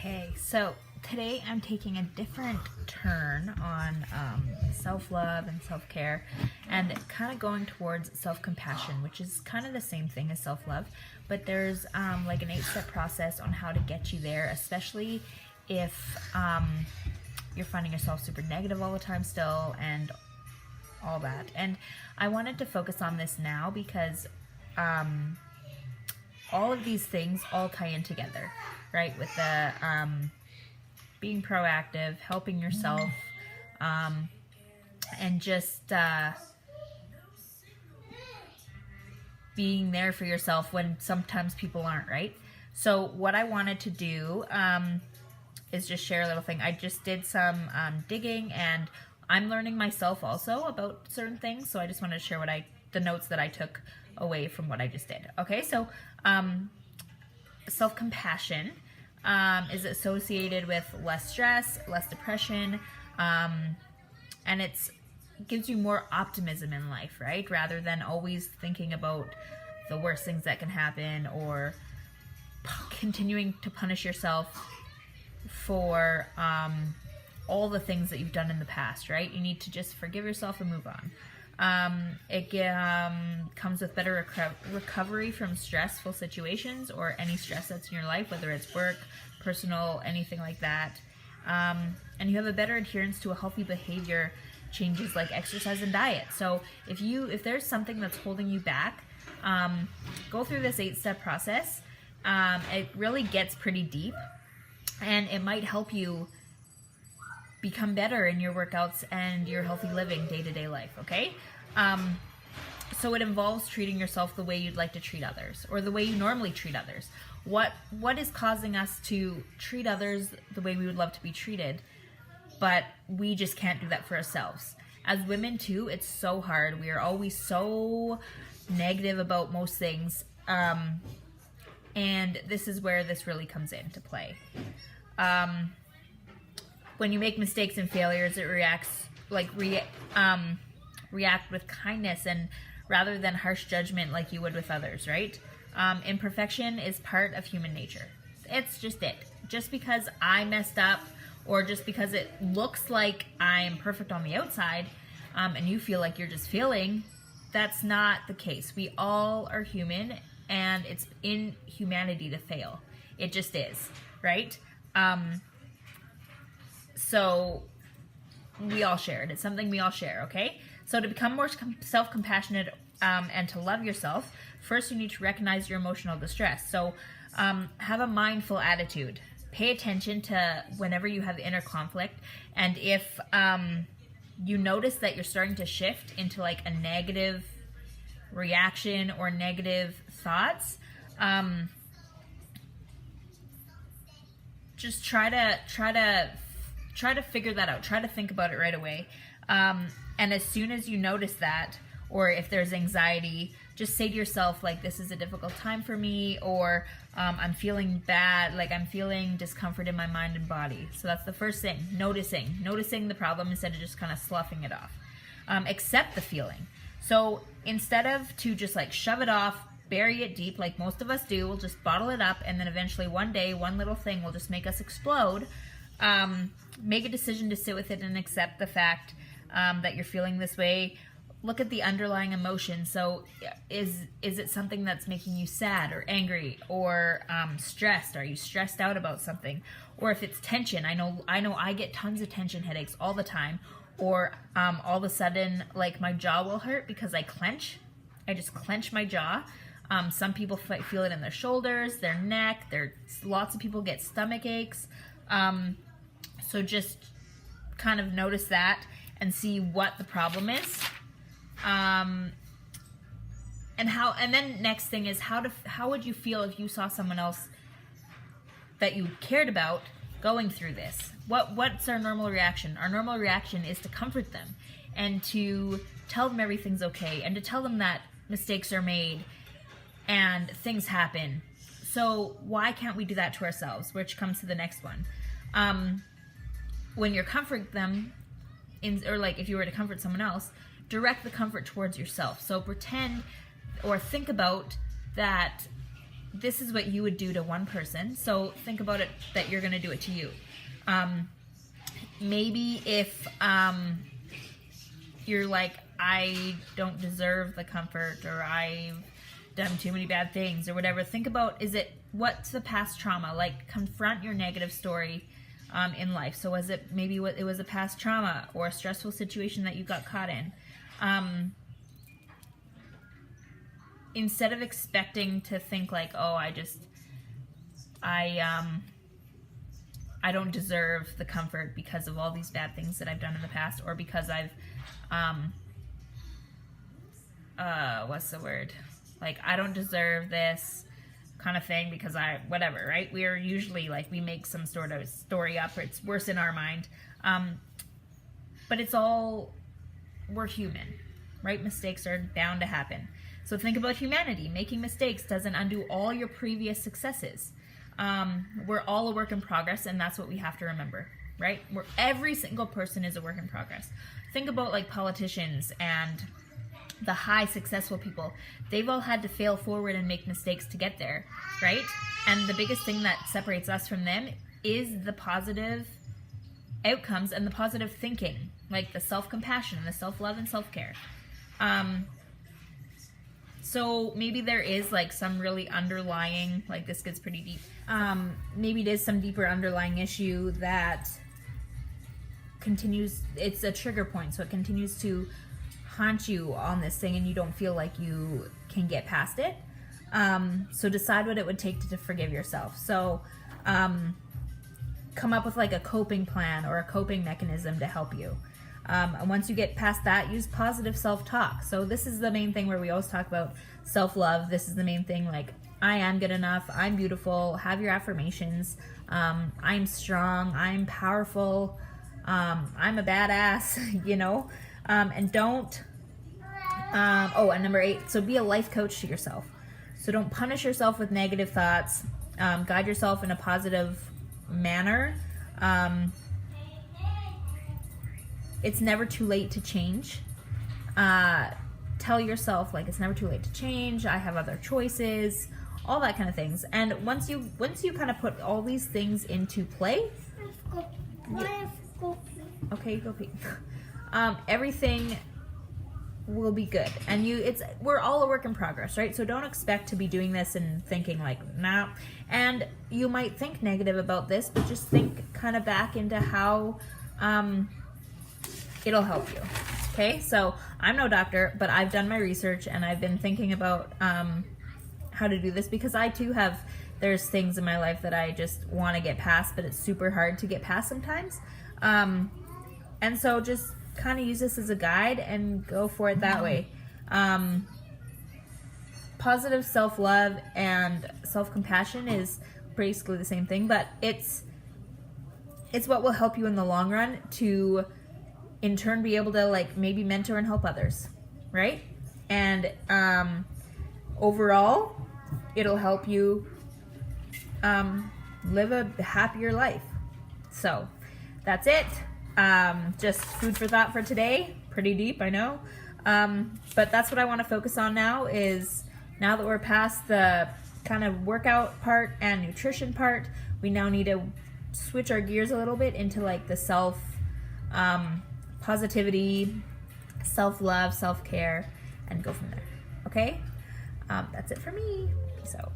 Okay, so today I'm taking a different turn on self-love and self-care, and kind of going towards self-compassion, which is kind of the same thing as self-love, but there's like an 8-step process on how to get you there, especially if you're finding yourself super negative all the time still and all that. And I wanted to focus on this now because all of these things all tie in together, right? With the being proactive, helping yourself, and just being there for yourself when sometimes people aren't, right? So what I wanted to do is just share a little thing. I just did some digging, and I'm learning myself also about certain things, so I just wanted to share the notes that I took away from what I just did. Okay, so self-compassion is associated with less stress, less depression, and it gives you more optimism in life, right? Rather than always thinking about the worst things that can happen or continuing to punish yourself for all the things that you've done in the past, right? You need to just forgive yourself and move on. It comes with better recovery from stressful situations or any stress that's in your life, whether it's work, personal, anything like that. And you have a better adherence to a healthy behavior changes like exercise and diet. So if there's something that's holding you back, go through this 8-step process. It really gets pretty deep, and it might help you become better in your workouts and your healthy living day-to-day life, okay? So it involves treating yourself the way you'd like to treat others, or the way you normally treat others. What is causing us to treat others the way we would love to be treated, but we just can't do that for ourselves? As women too, it's so hard. We are always so negative about most things, and this is where this really comes into play. When you make mistakes and failures, it react with kindness and rather than harsh judgment like you would with others, right? Imperfection is part of human nature. It's just it. Just because I messed up, or just because it looks like I'm perfect on the outside, and you feel like you're just failing, that's not the case. We all are human, and it's in humanity to fail. It just is, right? So we all share it. It's something we all share, okay? So to become more self-compassionate and to love yourself, first you need to recognize your emotional distress. So have a mindful attitude. Pay attention to whenever you have inner conflict, and if you notice that you're starting to shift into like a negative reaction or negative thoughts, just try to figure that out. Try to think about it right away. And as soon as you notice that, or if there's anxiety, just say to yourself, like, this is a difficult time for me, or I'm feeling bad, like I'm feeling discomfort in my mind and body. So that's the first thing, noticing the problem instead of just kind of sloughing it off. Accept the feeling. So instead of to just like shove it off, bury it deep like most of us do, we'll just bottle it up, and then eventually one day, one little thing will just make us explode. Make a decision to sit with it and accept the fact that you're feeling this way. Look at the underlying emotion. So is it something that's making you sad or angry or stressed? Are you stressed out about something? Or if it's tension, I know I get tons of tension headaches all the time, or all of a sudden like my jaw will hurt because I just clench my jaw. Some people feel it in their shoulders, their neck, lots of people get stomach aches. So just kind of notice that and see what the problem is. And then next thing is how would you feel if you saw someone else that you cared about going through this? What's our normal reaction? Our normal reaction is to comfort them and to tell them everything's okay, and to tell them that mistakes are made and things happen. So why can't we do that to ourselves? Which comes to the next one. When you're comforting them, or like if you were to comfort someone else, direct the comfort towards yourself. So pretend or think about that this is what you would do to one person. So think about it that you're going to do it to you. Maybe if you're like, I don't deserve the comfort, or I've done too many bad things, or whatever. Think about, what's the past trauma? Like, confront your negative story in life. So was it maybe it was a past trauma or a stressful situation that you got caught in? Instead of expecting to think like, oh, I don't deserve the comfort because of all these bad things that I've done in the past, or because I've, what's the word? Like, I don't deserve this kind of thing because whatever, right? We're usually like, we make some sort of story up, or it's worse in our mind. But we're human, right? Mistakes are bound to happen. So think about humanity. Making mistakes doesn't undo all your previous successes. We're all a work in progress, and that's what we have to remember, right? Every single person is a work in progress. Think about like politicians and the high successful people. They've all had to fail forward and make mistakes to get there, right? And the biggest thing that separates us from them is the positive outcomes and the positive thinking, like the self-compassion and the self-love and self-care. So maybe there is like some really underlying, like this gets pretty deep. Maybe it is some deeper underlying issue that continues, it's a trigger point. So it continues to haunt you on this thing and you don't feel like you can get past it. So decide what it would take to forgive yourself. So come up with like a coping plan or a coping mechanism to help you. And once you get past that, use positive self-talk. So this is the main thing where we always talk about self-love. This is the main thing, like, I am good enough, I'm beautiful, have your affirmations, I'm strong, I'm powerful, I'm a badass, you know, and don't, and number 8, so be a life coach to yourself. So don't punish yourself with negative thoughts, guide yourself in a positive manner. It's never too late to change. Tell yourself, like, it's never too late to change. I have other choices, all that kind of things. And once you kind of put all these things into play, okay, go pee. Everything will be good. And we're all a work in progress, right? So don't expect to be doing this and thinking like, nah. And you might think negative about this, but just think kind of back into how it'll help you. Okay, so I'm no doctor, but I've done my research and I've been thinking about how to do this, because I too there's things in my life that I just want to get past, but it's super hard to get past sometimes. And so just kind of use this as a guide and go for it that way. Positive self-love and self-compassion is basically the same thing, but it's what will help you in the long run to in turn be able to like maybe mentor and help others, right? And overall, it'll help you live a happier life. So that's it. Just food for thought for today. Pretty deep, I know. But that's what I want to focus on now, is now that we're past the kind of workout part and nutrition part, we now need to switch our gears a little bit into like the positivity, self-love, self-care, and go from there. Okay? That's it for me. Peace out.